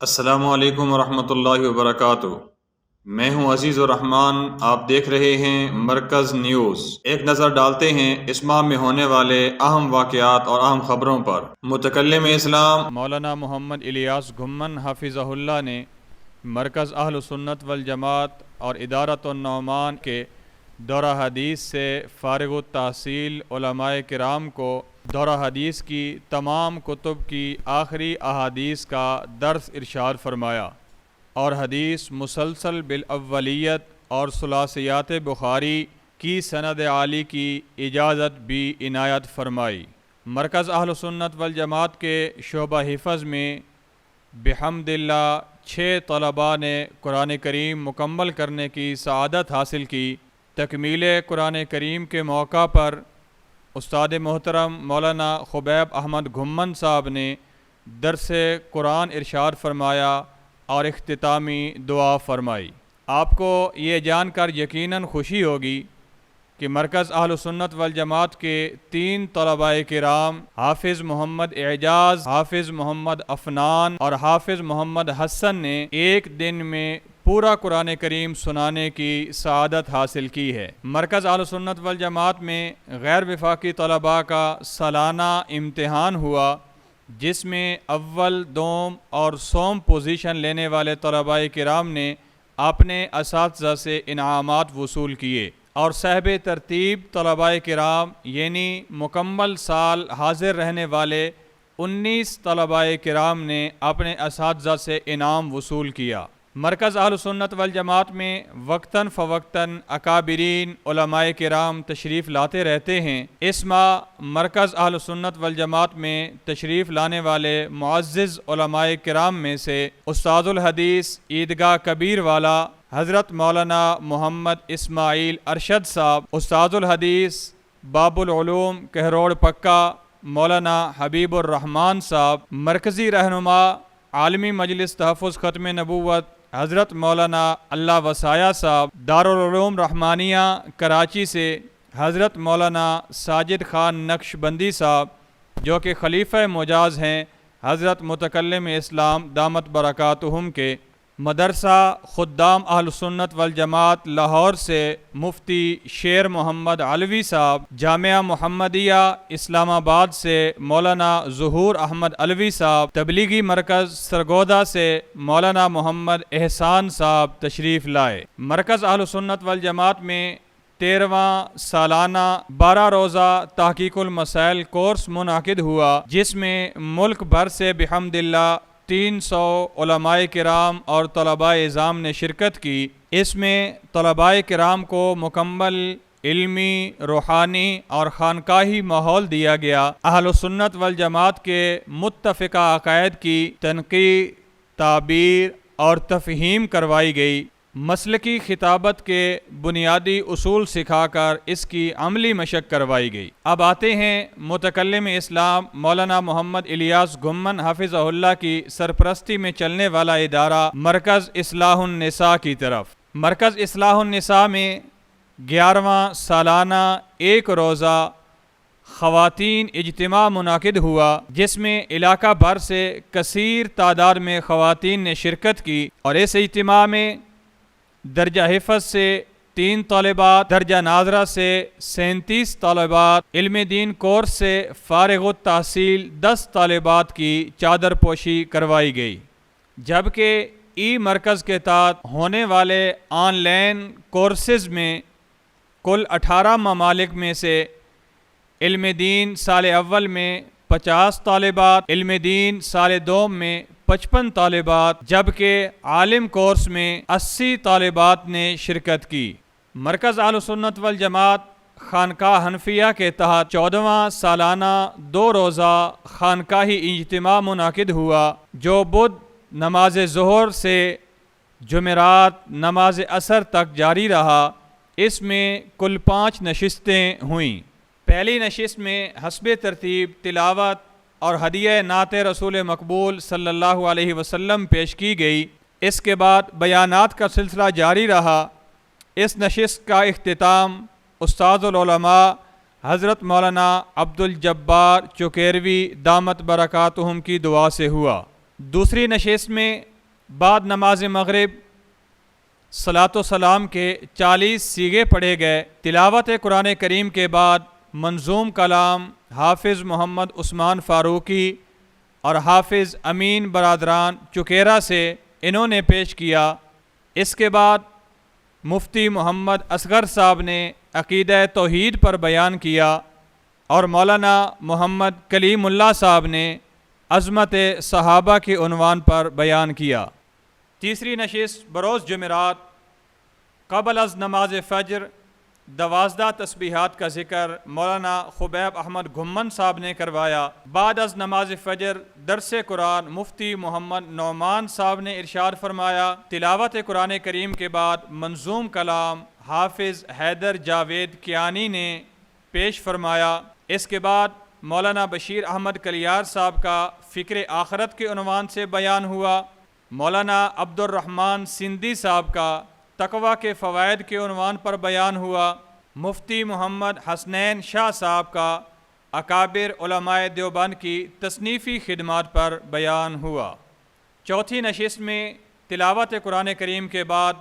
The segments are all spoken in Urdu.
السلام علیکم ورحمۃ اللہ وبرکاتہ۔ میں ہوں عزیز الرحمن، آپ دیکھ رہے ہیں مرکز نیوز۔ ایک نظر ڈالتے ہیں اس ماہ میں ہونے والے اہم واقعات اور اہم خبروں پر۔ متکلم اسلام مولانا محمد الیاس گھمن حفظہ اللہ نے مرکز اہل سنت والجماعت اور ادارۃ النعمان کے دورہ حدیث سے فارغ التحصیل علماء کرام کو دورہ حدیث کی تمام کتب کی آخری احادیث کا درس ارشاد فرمایا اور حدیث مسلسل بالاولیت اور ثلاثیات بخاری کی سند عالی کی اجازت بھی عنایت فرمائی۔ مرکز اہل سنت والجماعت کے شعبہ حفظ میں بحمد اللہ 6 طلباء نے قرآن کریم مکمل کرنے کی سعادت حاصل کی۔ تکمیل قرآن کریم کے موقع پر استاد محترم مولانا خبیب احمد گھمن صاحب نے درس قرآن ارشاد فرمایا اور اختتامی دعا فرمائی۔ آپ کو یہ جان کر یقیناً خوشی ہوگی کہ مرکز اہل سنت والجماعت کے 3 طلباء کرام حافظ محمد اعجاز، حافظ محمد عفنان اور حافظ محمد حسن نے ایک دن میں پورا قرآن کریم سنانے کی سعادت حاصل کی ہے۔ مرکز اہل سنت والجماعت میں غیر وفاقی طلباء کا سالانہ امتحان ہوا، جس میں اول، دوم اور سوم پوزیشن لینے والے طلباء کرام نے اپنے اساتذہ سے انعامات وصول کیے اور صاحب ترتیب طلباء کرام یعنی مکمل سال حاضر رہنے والے 19 طلباء کرام نے اپنے اساتذہ سے انعام وصول کیا۔ مرکز اہل سنت والجماعت میں وقتاً فوقتاً اکابرین علماء کرام تشریف لاتے رہتے ہیں۔ اس ماہ مرکز اہل سنت والجماعت میں تشریف لانے والے معزز علماء کرام میں سے استاد الحدیث عیدگاہ کبیر والا حضرت مولانا محمد اسماعیل ارشد صاحب، استاد الحدیث باب العلوم کہروڑ پکا مولانا حبیب الرحمان صاحب، مرکزی رہنما عالمی مجلس تحفظ ختم نبوت حضرت مولانا اللہ وسایہ صاحب، دارالعلوم رحمانیہ کراچی سے حضرت مولانا ساجد خان نقش بندی صاحب جو کہ خلیفہ مجاز ہیں حضرت متکلم اسلام دامت برکاتہم کے، مدرسہ خدام اہل سنت والجماعت لاہور سے مفتی شیر محمد علوی صاحب، جامعہ محمدیہ اسلام آباد سے مولانا ظہور احمد علوی صاحب، تبلیغی مرکز سرگودا سے مولانا محمد احسان صاحب تشریف لائے۔ مرکز اہل سنت والجماعت میں 13واں سالانہ 12 روزہ تحقیق المسائل کورس منعقد ہوا، جس میں ملک بھر سے بحمد اللہ 300 علماء کرام اور طلباء اعظام نے شرکت کی۔ اس میں طلباء کرام کو مکمل علمی، روحانی اور خانقاہی ماحول دیا گیا۔ اہل سنت والجماعت کے متفقہ عقائد کی تنقیح، تعبیر اور تفہیم کروائی گئی۔ مسلکی خطابت کے بنیادی اصول سکھا کر اس کی عملی مشق کروائی گئی۔ اب آتے ہیں متکلم اسلام مولانا محمد الیاس گھمن حفظہ اللہ کی سرپرستی میں چلنے والا ادارہ مرکز اصلاح النساء کی طرف۔ مرکز اصلاح النساء میں 11واں سالانہ 1 روزہ خواتین اجتماع منعقد ہوا، جس میں علاقہ بھر سے کثیر تعداد میں خواتین نے شرکت کی، اور اس اجتماع میں درجہ حفظ سے 3 طالبات، درجہ ناظرہ سے 37 طالبات، علم دین کورس سے فارغ التحصیل 10 طالبات کی چادر پوشی کروائی گئی، جبکہ ای مرکز کے تحت ہونے والے آن لائن کورسز میں کل 18 ممالک میں سے علم دین سال اول میں 50 طالبات، علم دین سال دوم میں 55 طالبات، جبکہ عالم کورس میں 80 طالبات نے شرکت کی۔ مرکز اہل سنت والجماعت خانقاہ حنفیہ کے تحت 14واں سالانہ 2 روزہ خانقاہی اجتماع منعقد ہوا، جو بدھ نماز ظہر سے جمعرات نماز عصر تک جاری رہا۔ اس میں کل 5 نشستیں ہوئیں۔ پہلی نشست میں حسب ترتیب تلاوت اور ہدیہ نعت رسول مقبول صلی اللہ علیہ وسلم پیش کی گئی۔ اس کے بعد بیانات کا سلسلہ جاری رہا۔ اس نشست کا اختتام استاد العلماء حضرت مولانا عبد الجبار چکیروی دامت برکاتہم کی دعا سے ہوا۔ دوسری نشست میں بعد نماز مغرب صلاۃ و سلام کے 40 سیغے پڑھے گئے۔ تلاوت قرآن کریم کے بعد منظوم کلام حافظ محمد عثمان فاروقی اور حافظ امین برادران چکیرا سے انہوں نے پیش کیا۔ اس کے بعد مفتی محمد اصغر صاحب نے عقیدہ توحید پر بیان کیا اور مولانا محمد کلیم اللہ صاحب نے عظمت صحابہ کے عنوان پر بیان کیا۔ تیسری نشست بروز جمعرات قبل از نماز فجر 12 تسبیحات کا ذکر مولانا خبیب احمد گھمن صاحب نے کروایا۔ بعد از نماز فجر درس قرآن مفتی محمد نعمان صاحب نے ارشاد فرمایا۔ تلاوت قرآن کریم کے بعد منظوم کلام حافظ حیدر جاوید کیانی نے پیش فرمایا۔ اس کے بعد مولانا بشیر احمد کلیار صاحب کا فکر آخرت کے عنوان سے بیان ہوا۔ مولانا عبد الرحمن سندھی صاحب کا تقوی کے فوائد کے عنوان پر بیان ہوا۔ مفتی محمد حسنین شاہ صاحب کا اکابر علماء دیوبند کی تصنیفی خدمات پر بیان ہوا۔ چوتھی نشست میں تلاوت قرآن کریم کے بعد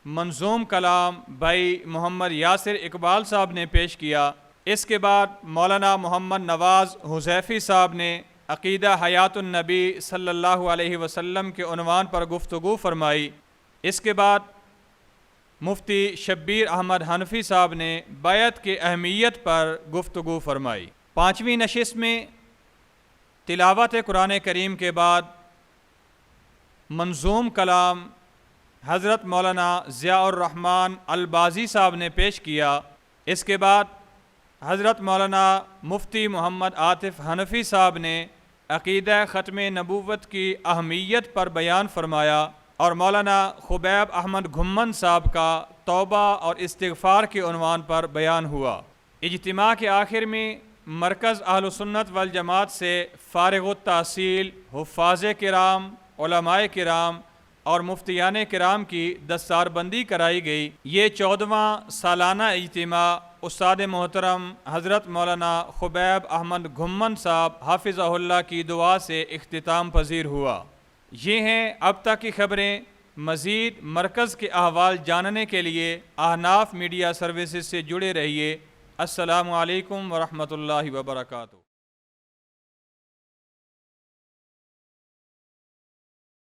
منظوم کلام بھائی محمد یاسر اقبال صاحب نے پیش کیا۔ اس کے بعد مولانا محمد نواز حذیفی صاحب نے عقیدہ حیات النبی صلی اللہ علیہ وسلم کے عنوان پر گفتگو فرمائی۔ اس کے بعد مفتی شبیر احمد حنفی صاحب نے بیعت کی اہمیت پر گفتگو فرمائی۔ پانچویں نشست میں تلاوت قرآن کریم کے بعد منظوم کلام حضرت مولانا ضیاء الرحمن البازی صاحب نے پیش کیا۔ اس کے بعد حضرت مولانا مفتی محمد عاطف حنفی صاحب نے عقیدہ ختم نبوت کی اہمیت پر بیان فرمایا اور مولانا خبیب احمد گھمن صاحب کا توبہ اور استغفار کے عنوان پر بیان ہوا۔ اجتماع کے آخر میں مرکز اہل سنت والجماعت سے فارغ التحصیل حفاظ کرام، علماء کرام اور مفتیان کرام کی دستار بندی کرائی گئی۔ یہ 14واں سالانہ اجتماع استاد محترم حضرت مولانا خبیب احمد گھمن صاحب حافظہ اللہ کی دعا سے اختتام پذیر ہوا۔ یہ ہیں اب تک کی خبریں۔ مزید مرکز کے احوال جاننے کے لیے احناف میڈیا سروسز سے جڑے رہیے۔ السلام علیکم ورحمۃ اللہ وبرکاتہ۔